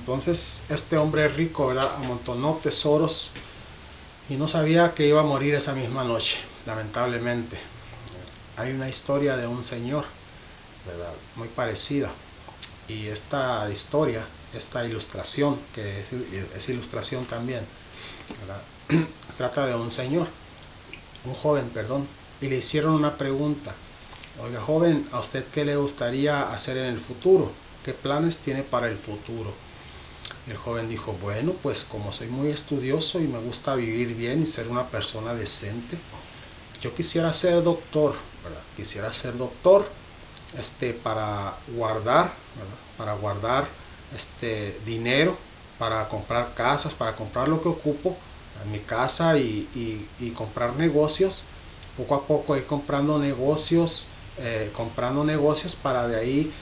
Entonces este hombre rico, ¿verdad?, amontonó tesoros y no sabía que iba a morir esa misma noche, lamentablemente. Hay una historia de un señor, ¿verdad?, muy parecida. Y esta historia, esta ilustración, que es ilustración también, ¿verdad?, trata de un señor, un joven, perdón, y le hicieron una pregunta. Oiga, joven, ¿a usted qué le gustaría hacer en el futuro? ¿Qué planes tiene para el futuro? Y el joven dijo, bueno, pues como soy muy estudioso y me gusta vivir bien y ser una persona decente, yo quisiera ser doctor, ¿verdad? Quisiera ser doctor, para guardar, ¿verdad?, para guardar dinero, para comprar casas, para comprar lo que ocupo en mi casa y comprar negocios, poco a poco ir comprando negocios para de ahí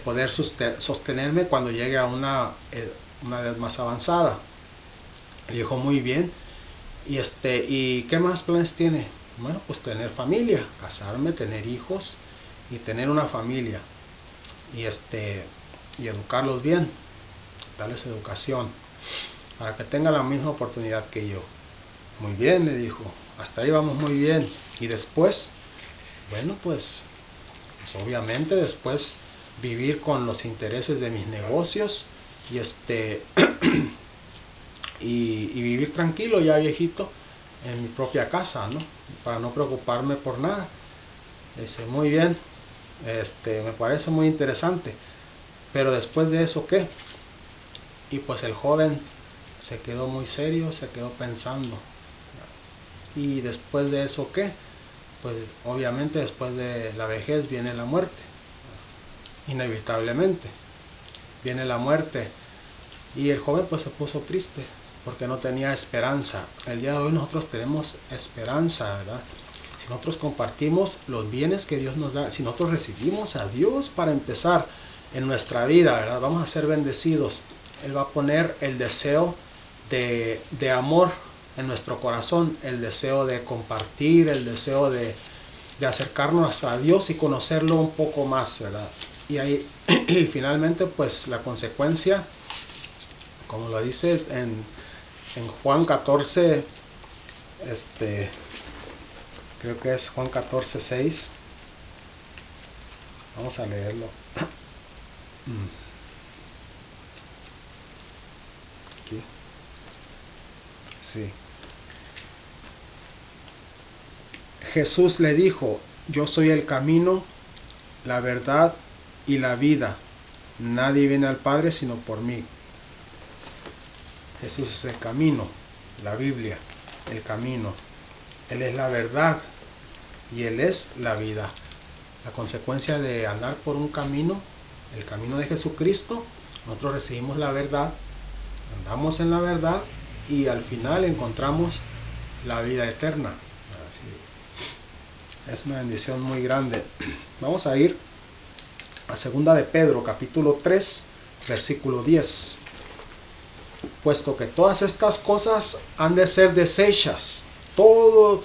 poder sostenerme cuando llegue a una edad más avanzada. Y dijo, muy bien. ¿Y qué más planes tiene? Bueno, pues tener familia, casarme, tener hijos y tener una familia y educarlos bien, darles educación para que tengan la misma oportunidad que yo. Muy bien, le dijo, hasta ahí vamos muy bien. Y después, bueno, pues obviamente después vivir con los intereses de mis negocios y y vivir tranquilo ya viejito en mi propia casa, ¿no?, para no preocuparme por nada. Dice, muy bien, me parece muy interesante, pero después de eso, ¿qué? Y pues el joven se quedó muy serio, se quedó pensando. Y después de eso, ¿qué? Pues obviamente después de la vejez viene la muerte, inevitablemente viene la muerte. Y el joven pues se puso triste porque no tenía esperanza. El día de hoy nosotros tenemos esperanza, ¿verdad? Si nosotros compartimos los bienes que Dios nos da, si nosotros recibimos a Dios para empezar en nuestra vida, ¿verdad?, vamos a ser bendecidos. Él va a poner el deseo de amor en nuestro corazón, el deseo de compartir, el deseo de acercarnos a Dios y conocerlo un poco más, ¿verdad? Y ahí y finalmente pues la consecuencia, como lo dice en Juan 14, creo que es Juan 14:6. Vamos a leerlo. Aquí. Sí. Jesús le dijo, yo soy el camino, la verdad y la vida. Nadie viene al Padre sino por mí. Jesús es el camino, la Biblia, el camino. Él es la verdad y Él es la vida. La consecuencia de andar por un camino, el camino de Jesucristo, nosotros recibimos la verdad, andamos en la verdad y al final encontramos la vida eterna. Así, es una bendición muy grande. Vamos a ir a 2 de Pedro, capítulo 3, versículo 10. Puesto que todas estas cosas han de ser deshechas, todo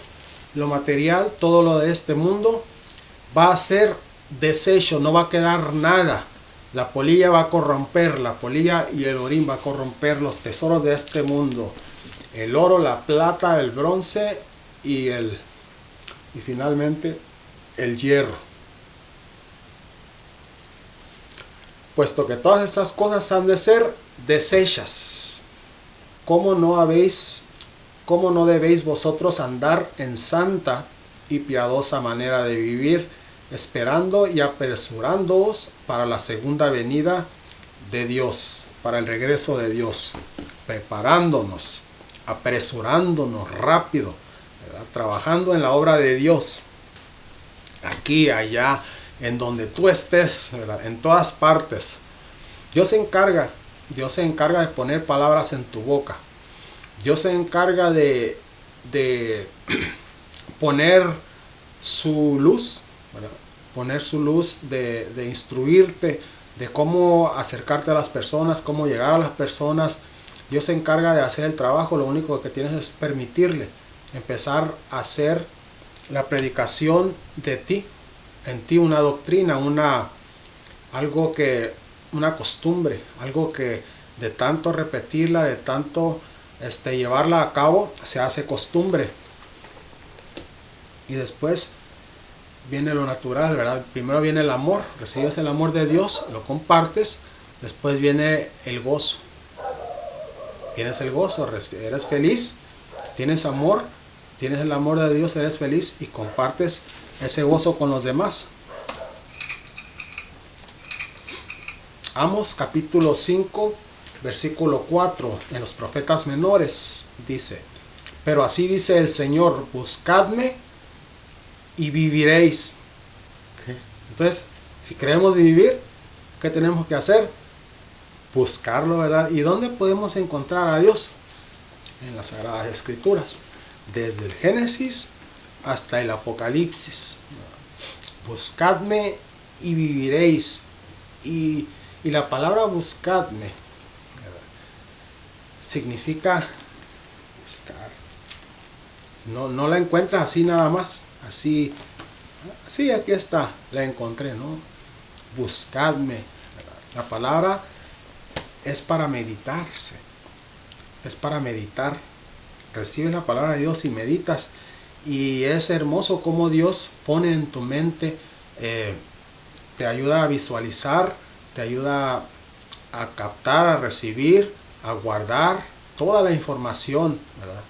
lo material, todo lo de este mundo va a ser deshecho, no va a quedar nada. La polilla va a corromper, la polilla y el orín va a corromper los tesoros de este mundo, el oro, la plata, el bronce y finalmente el hierro. Puesto que todas estas cosas han de ser deshechas, ¿cómo no debéis vosotros andar en santa y piadosa manera de vivir, esperando y apresurándoos para la segunda venida de Dios, para el regreso de Dios, preparándonos, apresurándonos rápido, ¿verdad?, trabajando en la obra de Dios, aquí, allá, en donde tú estés, ¿verdad?, en todas partes. Dios se encarga de poner palabras en tu boca. Dios se encarga de poner su luz, ¿verdad?, poner su luz, de instruirte de cómo acercarte a las personas, cómo llegar a las personas. Dios se encarga de hacer el trabajo, lo único que tienes es permitirle empezar a hacer la predicación de ti, en ti una doctrina, una costumbre, algo que de tanto repetirla, de tanto llevarla a cabo, se hace costumbre. Y después viene lo natural, ¿verdad? Primero viene el amor, recibes el amor de Dios, lo compartes, después viene el gozo. Tienes el gozo, eres feliz, tienes amor, tienes el amor de Dios, eres feliz y compartes ese gozo con los demás. Amós capítulo 5, versículo 4, en los profetas menores, dice: pero así dice el Señor, buscadme y viviréis. ¿Okay? Entonces, si queremos vivir, ¿qué tenemos que hacer? Buscarlo, ¿verdad? ¿Y dónde podemos encontrar a Dios? En las Sagradas Escrituras, desde el Génesis hasta el Apocalipsis. Buscadme y viviréis. Y la palabra buscadme, ¿verdad?, significa buscar. No la encuentras así nada más. Así, aquí está, la encontré, ¿no? Buscadme. La palabra es para meditarse, es para meditar. Recibes la palabra de Dios y meditas, y es hermoso cómo Dios pone en tu mente, te ayuda a visualizar, te ayuda a captar, a recibir, a guardar toda la información, ¿verdad?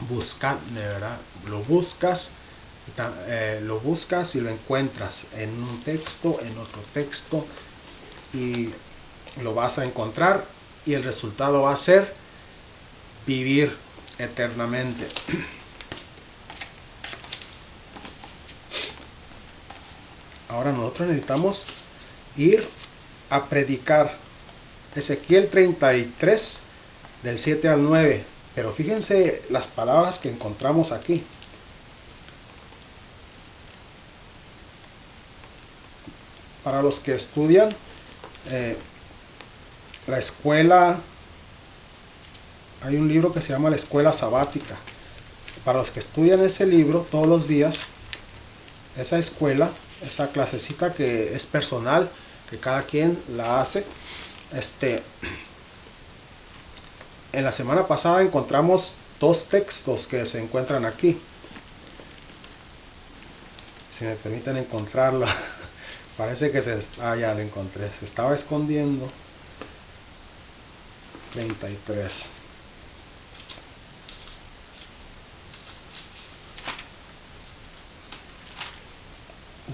Buscadme, ¿verdad? Lo buscas y lo encuentras en un texto, en otro texto, y lo vas a encontrar, y el resultado va a ser vivir eternamente. Ahora nosotros necesitamos ir a predicar. Ezequiel 33, del 7 al 9. Pero fíjense las palabras que encontramos aquí. Para los que estudian la escuela, hay un libro que se llama La Escuela Sabática. Para los que estudian ese libro todos los días, esa escuela, esa clasecita que es personal, que cada quien la hace, en la semana pasada encontramos 2 textos que se encuentran aquí. Si me permiten encontrarlo. Parece que ya lo encontré. Se estaba escondiendo. 33.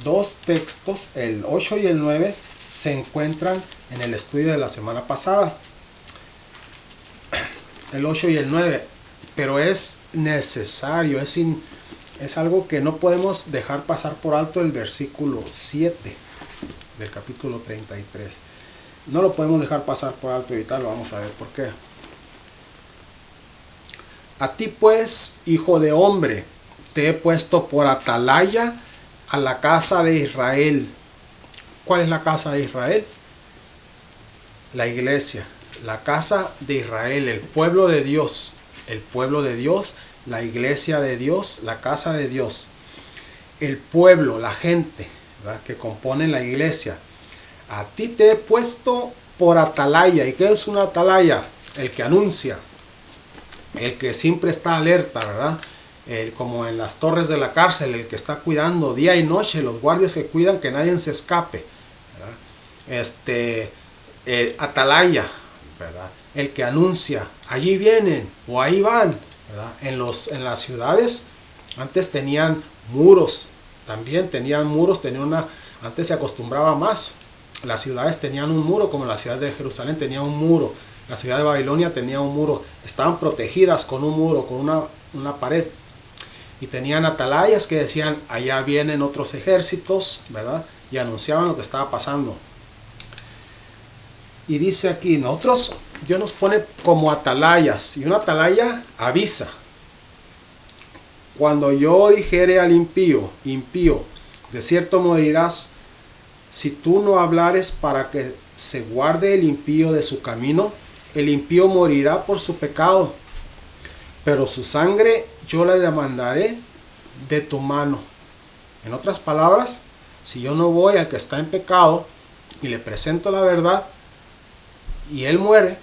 Dos textos, el 8 y el 9, se encuentran en el estudio de la semana pasada. El 8 y el 9, pero es necesario, es algo que no podemos dejar pasar por alto. El versículo 7 del capítulo 33. No lo podemos dejar pasar por alto, y tal, vamos a ver por qué. A ti pues, hijo de hombre, te he puesto por atalaya a la casa de Israel. ¿Cuál es la casa de Israel? La iglesia, la casa de Israel, el pueblo de Dios, la iglesia de Dios, la casa de Dios, el pueblo, la gente, ¿verdad?, que componen la iglesia. A ti te he puesto por atalaya. ¿Y qué es una atalaya? El que anuncia, el que siempre está alerta, ¿verdad? Como en las torres de la cárcel, el que está cuidando día y noche, los guardias que cuidan que nadie se escape, ¿verdad? Atalaya, ¿verdad? El que anuncia, allí vienen o ahí van, ¿verdad? En las ciudades antes tenían muros, antes se acostumbraba más. Las ciudades tenían un muro, como la ciudad de Jerusalén tenía un muro, la ciudad de Babilonia tenía un muro, estaban protegidas con un muro, con una pared, y tenían atalayas que decían, allá vienen otros ejércitos, ¿verdad? Y anunciaban lo que estaba pasando. Y dice aquí, Dios nos pone como atalayas, y una atalaya avisa. Cuando yo dijere al impío, de cierto morirás, si tú no hablares para que se guarde el impío de su camino, el impío morirá por su pecado, pero su sangre yo la demandaré de tu mano. En otras palabras, si yo no voy al que está en pecado y le presento la verdad, y él muere,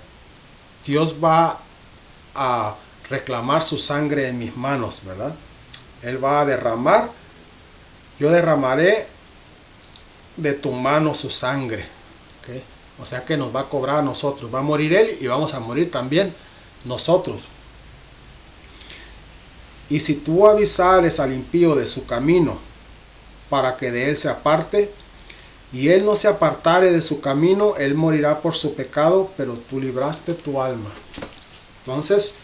Dios va a reclamar su sangre en mis manos, ¿verdad? Él va a derramar, yo derramaré de tu mano su sangre, ¿okay? O sea que nos va a cobrar a nosotros, va a morir él y vamos a morir también nosotros. Y si tú avisares al impío de su camino, para que de él se aparte, y él no se apartare de su camino, él morirá por su pecado, pero tú libraste tu alma. Entonces,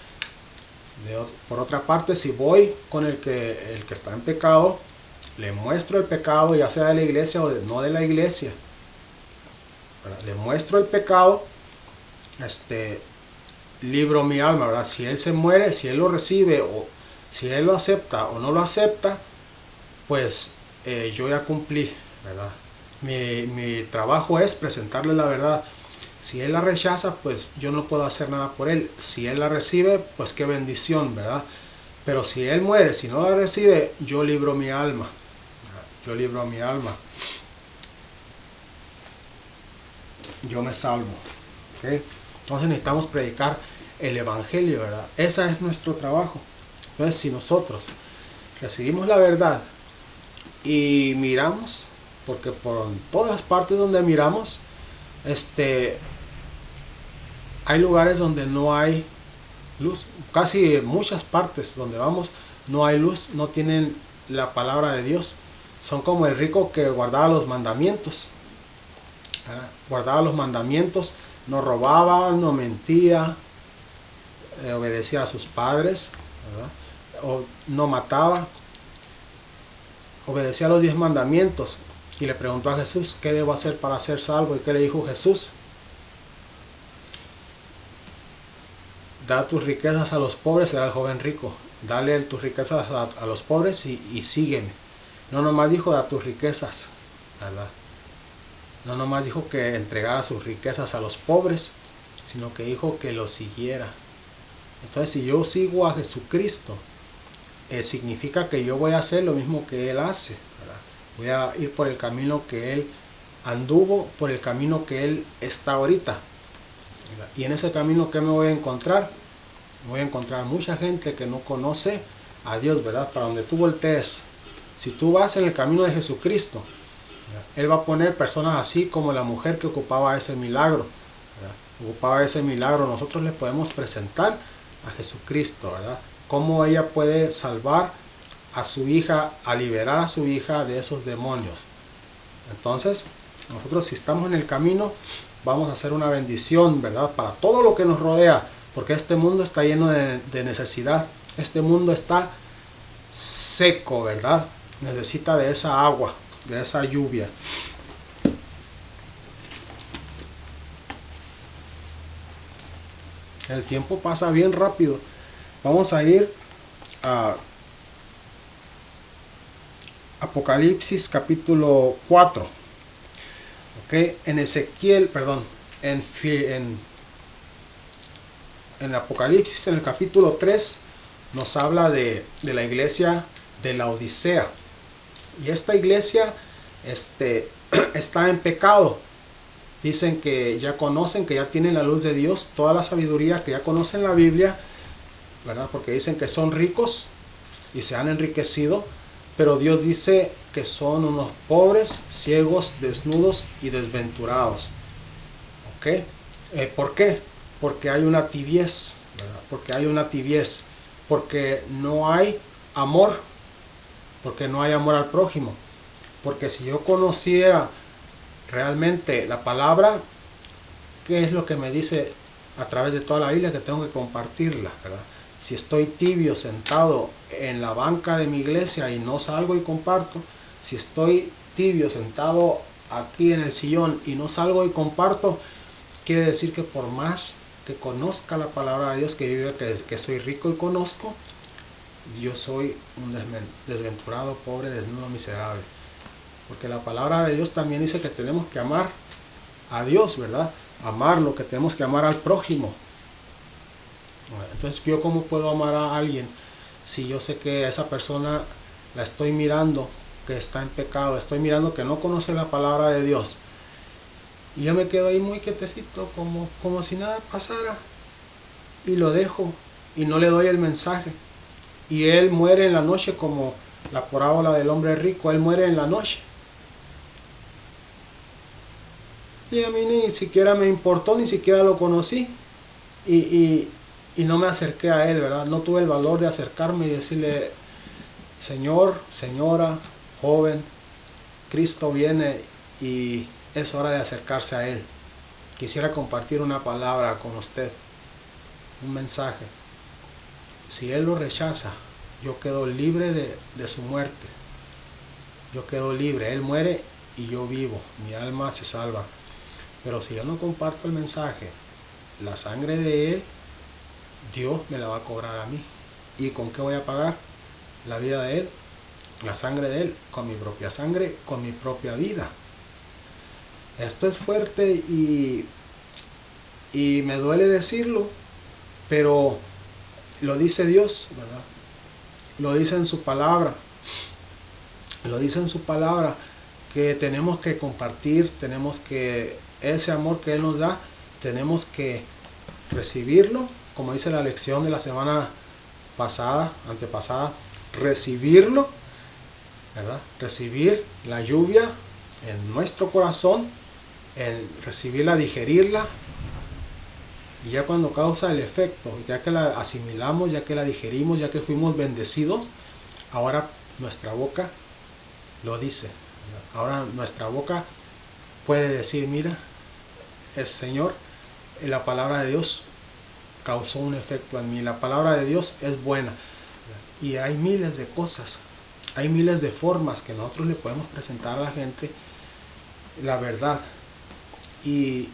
por otra parte, si voy con el que está en pecado, le muestro el pecado, ya sea de la iglesia o no de la iglesia, ¿verdad? Le muestro el pecado, libro mi alma, ¿verdad? Si él se muere, si él lo recibe, o si él lo acepta o no lo acepta, pues yo ya cumplí, ¿verdad? Mi trabajo es presentarle la verdad. Si él la rechaza, pues yo no puedo hacer nada por él. Si él la recibe, pues qué bendición, ¿verdad? Pero si él muere, si no la recibe, yo libro mi alma, ¿verdad? Yo libro mi alma, yo me salvo, ¿okay? Entonces necesitamos predicar el evangelio, ¿verdad? Ese es nuestro trabajo. Entonces, si nosotros recibimos la verdad y miramos, porque por todas partes donde miramos, hay lugares donde no hay luz, casi en muchas partes donde vamos no hay luz, no tienen la palabra de Dios. Son como el rico que guardaba los mandamientos, guardaba los mandamientos, no robaba, no mentía, obedecía a sus padres, ¿verdad? O no mataba, obedecía a los 10 mandamientos. Y le preguntó a Jesús, ¿qué debo hacer para ser salvo? ¿Y qué le dijo Jesús? Da tus riquezas a los pobres, será el joven rico. Dale tus riquezas a los pobres y sígueme. No nomás dijo da tus riquezas, ¿verdad? No nomás dijo que entregara sus riquezas a los pobres, sino que dijo que lo siguiera. Entonces, si yo sigo a Jesucristo, significa que yo voy a hacer lo mismo que Él hace, ¿verdad? Voy a ir por el camino que Él anduvo, por el camino que Él está ahorita, ¿verdad? Y en ese camino, ¿qué me voy a encontrar? Voy a encontrar mucha gente que no conoce a Dios, ¿verdad? Para donde tú voltees, si tú vas en el camino de Jesucristo, ¿verdad? Él va a poner personas así como la mujer que ocupaba ese milagro, ¿verdad? Ocupaba ese milagro. Nosotros le podemos presentar a Jesucristo, ¿verdad? Cómo ella puede salvar a su hija, a liberar a su hija de esos demonios. Entonces, nosotros si estamos en el camino, vamos a hacer una bendición, ¿verdad? Para todo lo que nos rodea, porque este mundo está lleno de necesidad. Este mundo está seco, ¿verdad? Necesita de esa agua, de esa lluvia. El tiempo pasa bien rápido. Vamos a ir a Apocalipsis capítulo 4. ¿Okay? En Ezequiel, perdón, en Apocalipsis, en el capítulo 3, nos habla de la iglesia de la Odisea. Y esta iglesia está en pecado. Dicen que ya conocen, que ya tienen la luz de Dios, toda la sabiduría, que ya conocen la Biblia, ¿verdad? Porque dicen que son ricos y se han enriquecido, pero Dios dice que son unos pobres, ciegos, desnudos y desventurados. ¿Ok? ¿Por qué? Porque hay una tibiez, ¿verdad? Porque hay una tibiez, porque no hay amor, porque no hay amor al prójimo. Porque si yo conociera realmente la palabra, ¿qué es lo que me dice a través de toda la Biblia? Que tengo que compartirla, ¿verdad? Si estoy tibio sentado en la banca de mi iglesia y no salgo y comparto, si estoy tibio sentado aquí en el sillón y no salgo y comparto, quiere decir que por más que conozca la palabra de Dios, que yo diga que soy rico y conozco, yo soy un desventurado, pobre, desnudo, miserable. Porque la palabra de Dios también dice que tenemos que amar a Dios, ¿verdad? Amarlo, que tenemos que amar al prójimo. Entonces, ¿yo cómo puedo amar a alguien si yo sé que a esa persona la estoy mirando que está en pecado, estoy mirando que no conoce la palabra de Dios? Y yo me quedo ahí muy quietecito, como si nada pasara. Y lo dejo y no le doy el mensaje. Y él muere en la noche, como la parábola del hombre rico, él muere en la noche. Y a mí ni siquiera me importó, ni siquiera lo conocí. Y no me acerqué a él, ¿verdad? No tuve el valor de acercarme y decirle: Señor, señora, joven, Cristo viene y es hora de acercarse a Él. Quisiera compartir una palabra con usted, un mensaje. Si Él lo rechaza, yo quedo libre de su muerte. Yo quedo libre. Él muere y yo vivo. Mi alma se salva. Pero si yo no comparto el mensaje, la sangre de Él, Dios me la va a cobrar a mí. ¿Y con qué voy a pagar? La vida de Él, la sangre de Él, con mi propia sangre, con mi propia vida. Esto es fuerte y me duele decirlo, pero lo dice Dios, ¿verdad? Lo dice en su palabra. Lo dice en su palabra que tenemos que compartir, tenemos que, ese amor que Él nos da, tenemos que recibirlo, como dice la lección de la semana pasada, antepasada, recibirlo, ¿verdad? Recibir la lluvia en nuestro corazón, recibirla, digerirla, y ya cuando causa el efecto, ya que la asimilamos, ya que la digerimos, ya que fuimos bendecidos, ahora nuestra boca lo dice, ¿verdad? Ahora nuestra boca puede decir: mira, el Señor, la palabra de Dios causó un efecto en mí, la palabra de Dios es buena. Y hay miles de cosas, hay miles de formas que nosotros le podemos presentar a la gente la verdad. Y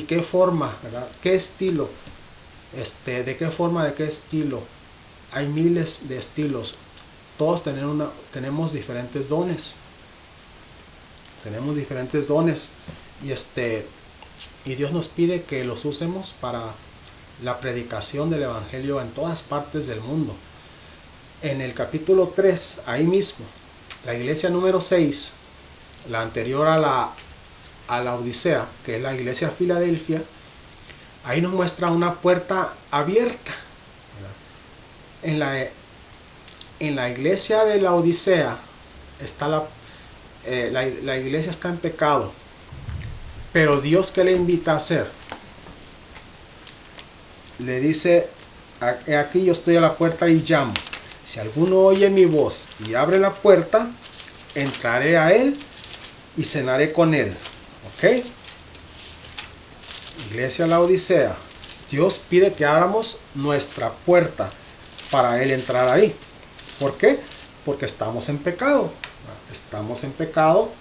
qué forma, ¿verdad? ¿Qué estilo? ¿De qué forma, de qué estilo? Hay miles de estilos. Todos tenemos diferentes dones. Tenemos diferentes dones. Y Dios nos pide que los usemos para la predicación del Evangelio en todas partes del mundo. En el capítulo 3, ahí mismo, la iglesia número 6, la anterior a la Odisea, que es la iglesia de Filadelfia, ahí nos muestra una puerta abierta. En la iglesia de la Odisea está la iglesia está en pecado, pero Dios, ¿qué le invita a hacer? Le dice: aquí yo estoy a la puerta y llamo. Si alguno oye mi voz y abre la puerta, entraré a él y cenaré con él. ¿Ok? Iglesia La Odisea, Dios pide que abramos nuestra puerta para Él entrar ahí. ¿Por qué? Porque estamos en pecado. Estamos en pecado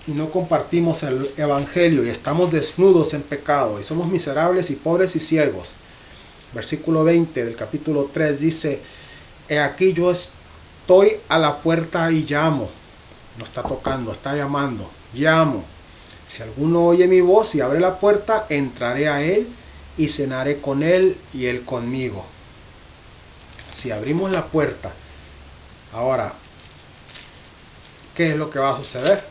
y no compartimos el Evangelio y estamos desnudos en pecado y somos miserables y pobres y ciegos. Versículo 20 del capítulo 3 dice: he aquí yo estoy a la puerta y llamo. No está tocando, está llamando. Llamo. Si alguno oye mi voz y abre la puerta, entraré a él y cenaré con él y él conmigo. Si abrimos la puerta, ahora, ¿qué es lo que va a suceder?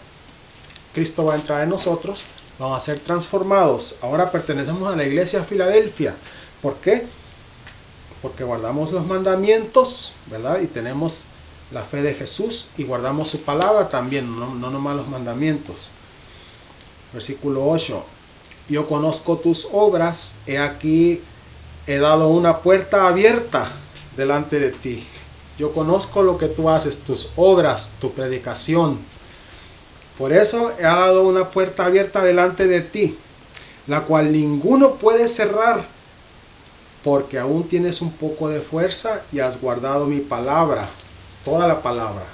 Cristo va a entrar en nosotros, vamos a ser transformados. Ahora pertenecemos a la iglesia de Filadelfia. ¿Por qué? Porque guardamos los mandamientos, ¿verdad? Y tenemos la fe de Jesús y guardamos su palabra también, no nomás los mandamientos. Versículo 8: yo conozco tus obras, he aquí he dado una puerta abierta delante de ti. Yo conozco lo que tú haces, tus obras, tu predicación. Por eso he dado una puerta abierta delante de ti, la cual ninguno puede cerrar, porque aún tienes un poco de fuerza y has guardado mi palabra, toda la palabra,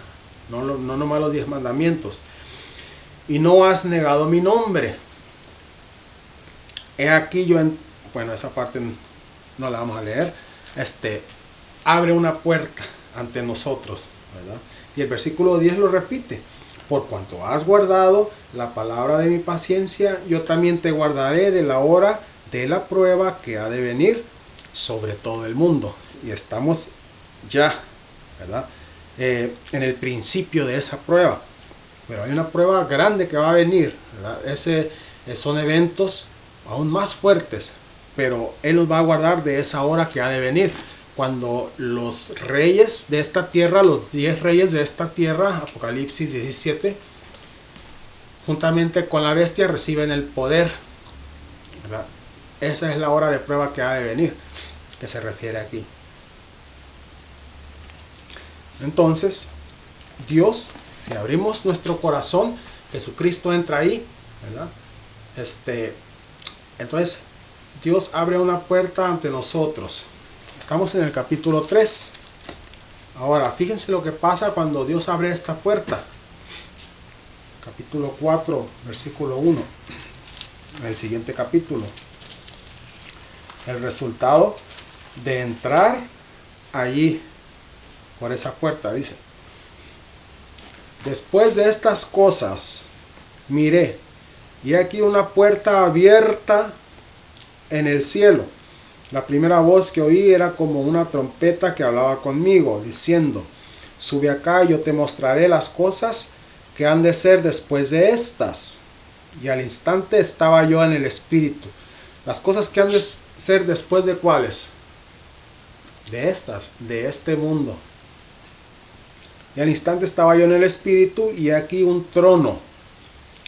no nomás los 10 mandamientos, y no has negado mi nombre. He aquí yo, bueno, esa parte no la vamos a leer. Abre una puerta ante nosotros, ¿verdad? Y el versículo 10 lo repite: por cuanto has guardado la palabra de mi paciencia, yo también te guardaré de la hora de la prueba que ha de venir sobre todo el mundo. Y estamos ya, ¿verdad? En el principio de esa prueba. pero hay una prueba grande que va a venir, ¿verdad? Son eventos aún más fuertes, pero Él nos va a guardar de esa hora que ha de venir, cuando los reyes de esta tierra, los 10 reyes de esta tierra, Apocalipsis 17, juntamente con la bestia reciben el poder, ¿verdad? Esa es la hora de prueba que ha de venir, que se refiere aquí. Entonces, Dios, si abrimos nuestro corazón, Jesucristo entra ahí, ¿verdad? Entonces, Dios abre una puerta ante nosotros. Estamos en el capítulo 3. Ahora, fíjense lo que pasa cuando Dios abre esta puerta. Capítulo 4, versículo 1. El siguiente capítulo. El resultado de entrar allí por esa puerta, dice: después de estas cosas miré, y aquí una puerta abierta en el cielo. La primera voz que oí era como una trompeta que hablaba conmigo, diciendo: sube acá y yo te mostraré las cosas que han de ser después de estas. Y al instante estaba yo en el Espíritu. Las cosas que han de ser después de ¿cuáles? De estas, de este mundo. Y al instante estaba yo en el Espíritu, y aquí un trono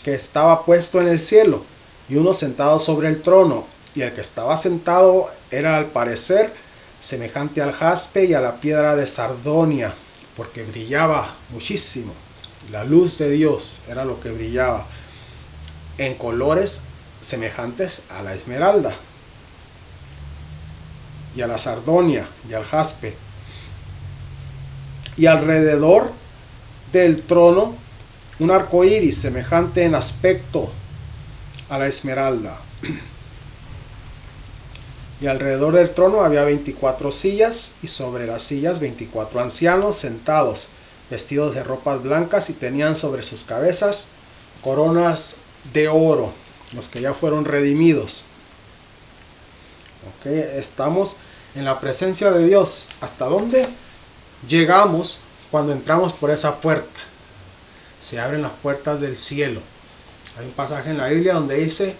que estaba puesto en el cielo, y uno sentado sobre el trono, y el que estaba sentado era al parecer semejante al jaspe y a la piedra de sardonia, porque brillaba muchísimo. La luz de Dios era lo que brillaba, en colores semejantes a la esmeralda, y a la sardonia, y al jaspe. Y alrededor del trono un arco iris semejante en aspecto a la esmeralda. Y alrededor del trono había 24 sillas, y sobre las sillas 24 ancianos sentados, vestidos de ropas blancas, y tenían sobre sus cabezas coronas de oro, los que ya fueron redimidos. Estamos en la presencia de Dios. ¿Hasta dónde llegamos cuando entramos por esa puerta? Se abren las puertas del cielo. Hay un pasaje en la Biblia donde dice,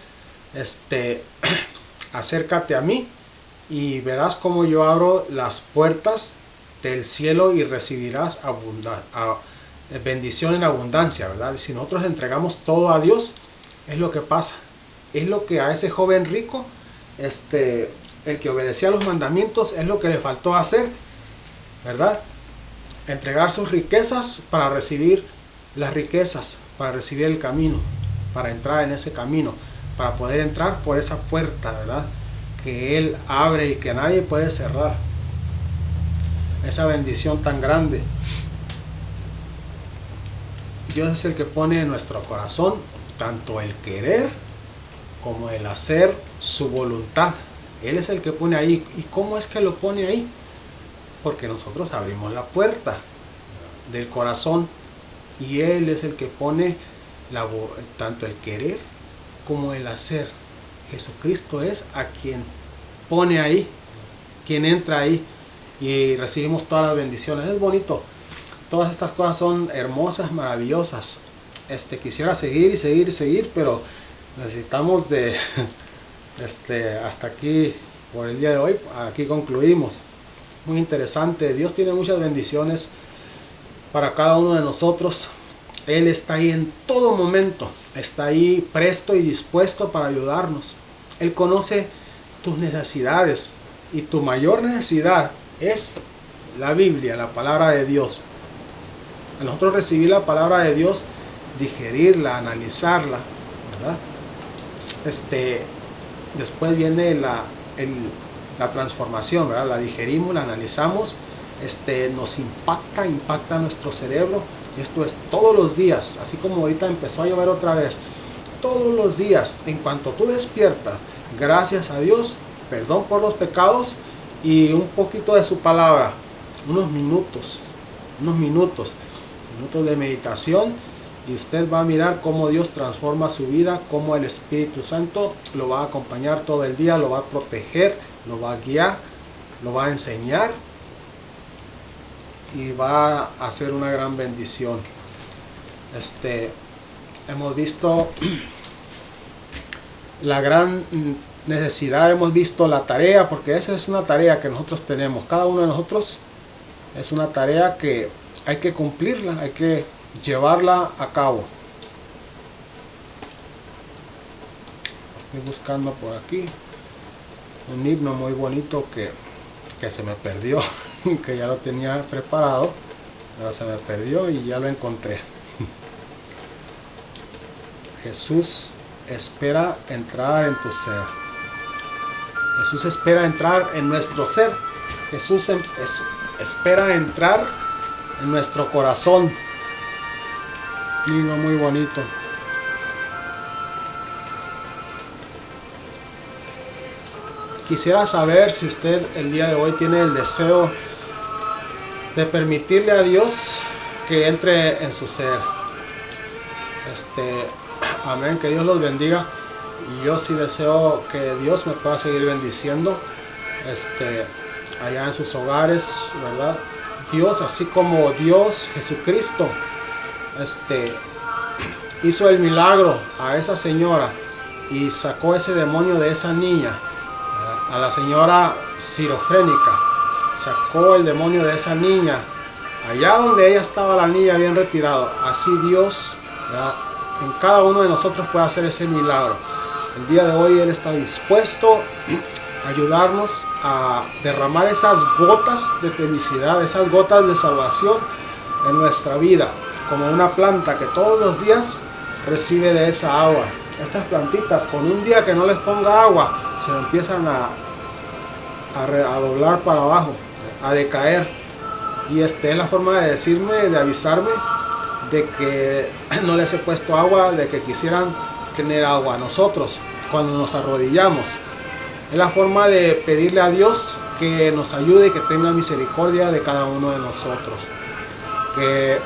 acércate a mí y verás cómo yo abro las puertas del cielo y recibirás bendición en abundancia, ¿verdad? Si nosotros entregamos todo a Dios, es lo que pasa. Es lo que a ese joven rico, el que obedecía los mandamientos, es lo que le faltó hacer, ¿verdad? Entregar sus riquezas para recibir las riquezas, para recibir el camino, para entrar en ese camino, para poder entrar por esa puerta, ¿verdad? Que Él abre y que nadie puede cerrar. Esa bendición tan grande. Dios es el que pone en nuestro corazón tanto el querer como el hacer su voluntad. Él es el que pone ahí. ¿Y cómo es que lo pone ahí? Porque nosotros abrimos la puerta del corazón, y Él es el que pone tanto el querer como el hacer. Jesucristo es a quien pone ahí, quien entra ahí, y recibimos todas las bendiciones. Es bonito. Todas estas cosas son hermosas, maravillosas. Quisiera seguir y seguir y seguir, pero necesitamos de hasta aquí por el día de hoy. Aquí concluimos. Muy interesante. Dios tiene muchas bendiciones para cada uno de nosotros. Él está ahí en todo momento, está ahí presto y dispuesto para ayudarnos. Él conoce tus necesidades, y tu mayor necesidad es la Biblia, la palabra de Dios. A nosotros recibir la palabra de Dios, digerirla, analizarla, ¿verdad? Después viene la transformación, ¿verdad? La digerimos, la analizamos, nos impacta nuestro cerebro. Esto es todos los días, así como ahorita empezó a llover otra vez. Todos los días, en cuanto tú despiertas, gracias a Dios, perdón por los pecados y un poquito de su palabra, unos minutos de meditación, y usted va a mirar cómo Dios transforma su vida, cómo el Espíritu Santo lo va a acompañar todo el día, lo va a proteger, lo va a guiar, lo va a enseñar, y va a ser una gran bendición. Hemos visto la gran necesidad, hemos visto la tarea, porque esa es una tarea que nosotros tenemos, cada uno de nosotros es una tarea que hay que cumplirla, hay que llevarla a cabo. Estoy buscando por aquí un himno muy bonito que se me perdió, que ya lo tenía preparado, pero se me perdió y ya lo encontré. Jesús espera entrar en tu ser. Jesús espera entrar en nuestro ser. Jesús espera entrar en nuestro corazón. Himno muy bonito. Quisiera saber si usted el día de hoy tiene el deseo de permitirle a Dios que entre en su ser. Amén, que Dios los bendiga. Y yo sí deseo que Dios me pueda seguir bendiciendo allá en sus hogares, ¿verdad? Dios, así como Dios Jesucristo hizo el milagro a esa señora y sacó ese demonio de esa niña, ¿verdad? A la señora cirofrénica, sacó el demonio de esa niña allá donde ella estaba, la niña bien retirado. Así Dios, ¿verdad?, en cada uno de nosotros puede hacer ese milagro. El día de hoy Él está dispuesto a ayudarnos a derramar esas gotas de felicidad, esas gotas de salvación en nuestra vida, como una planta que todos los días recibe de esa agua. Estas plantitas, con un día que no les ponga agua, se empiezan a doblar para abajo, a decaer. Y es la forma de decirme, de avisarme de que no les he puesto agua, de que quisieran tener agua. Nosotros, cuando nos arrodillamos, es la forma de pedirle a Dios que nos ayude y que tenga misericordia de cada uno de nosotros, que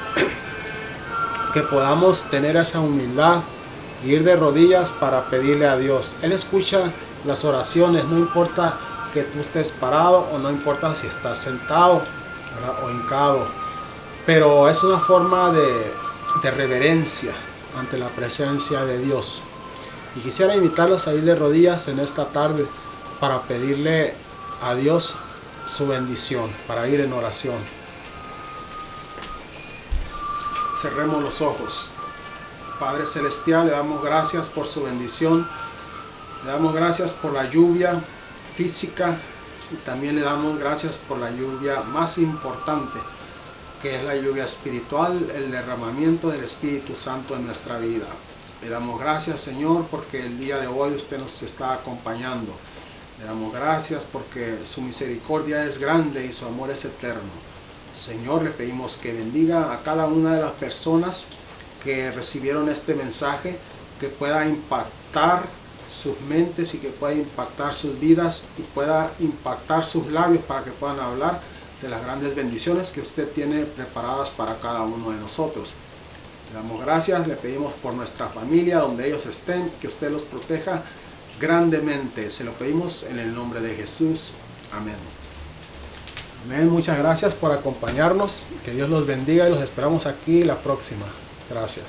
podamos tener esa humildad, ir de rodillas para pedirle a Dios. Él escucha las oraciones, no importa que tú estés parado o no importa si estás sentado, ¿verdad?, o hincado, pero es una forma de reverencia ante la presencia de Dios. Y quisiera invitarlos a ir de rodillas en esta tarde para pedirle a Dios su bendición, para ir en oración. Cerremos los ojos. Padre Celestial, le damos gracias por su bendición, le damos gracias por la lluvia física y también le damos gracias por la lluvia más importante, que es la lluvia espiritual, el derramamiento del Espíritu Santo en nuestra vida. Le damos gracias, Señor, porque el día de hoy usted nos está acompañando. Le damos gracias porque su misericordia es grande y su amor es eterno. Señor, le pedimos que bendiga a cada una de las personas que recibieron este mensaje, que pueda impactar sus mentes y que pueda impactar sus vidas y pueda impactar sus labios para que puedan hablar de las grandes bendiciones que usted tiene preparadas para cada uno de nosotros. Le damos gracias, le pedimos por nuestra familia, donde ellos estén, que usted los proteja grandemente. Se lo pedimos en el nombre de Jesús. Amén. Amén. Muchas gracias por acompañarnos. Que Dios los bendiga y los esperamos aquí la próxima. Gracias.